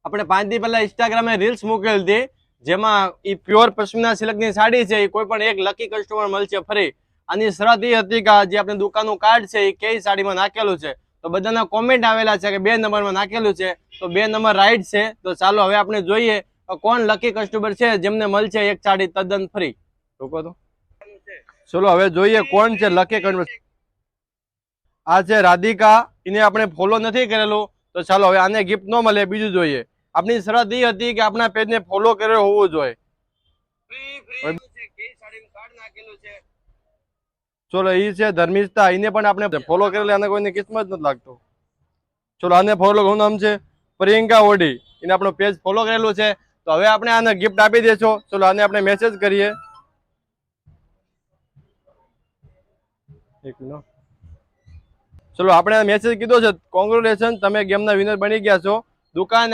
આપણે 5 દી પહેલા ઇન્સ્ટાગ્રામે રીલ્સ મૂકેલી હતી, જેમાં ઈ પ્યોર પશ્મિના સિલ્કની સાડી છે, એ કોઈ પણ એક લકી કસ્ટમર મળશે ફ્રી. આની શરત એ હતી કે જે આપણે દુકાનનું કાર્ડ છે એ કઈ સાડીમાં નાખેલું છે. તો બધાના કોમેન્ટ આવેલા છે કે 2 નંબરમાં નાખેલું છે, તો 2 નંબર રાઈટ છે. તો ચાલો હવે આપણે જોઈએ કોણ લકી કસ્ટમર છે જેમને મળશે એક સાડી તદ્દન ફ્રી. રોકો તો, ચલો હવે જોઈએ કોણ છે લકી કસ્ટમર. આ છે રાધિકા, એને આપણે ફોલો નથી કરેલું, તો ચાલો હવે આને ગિફ્ટ ન મળે, બીજું જોઈએ. આપણી શરત એ હતી કે આપણા પેજને ફોલો કર્યો હોવું જોઈએ. ચલો એ છે ધર્મિષ્ઠા, એને પણ આપણે ફોલો કરેલા, આને કોઈને કિસ્મત નથી લાગતો. ચલો આને ફોલો, કોનું નામ છે પ્રિયંકા ઓડી, એને આપણો પેજ ફોલો કરેલું છે. તો હવે આપણે આને ગિફ્ટ આપી દેશો. ચલો આને આપણે મેસેજ કરીએ. એક મિનિટ, ચલો આપણે મેસેજ કીધો છે, કોંગ્રેચ્યુલેશન, તમે ગેમના વિનર બની ગયા છો. દુકાન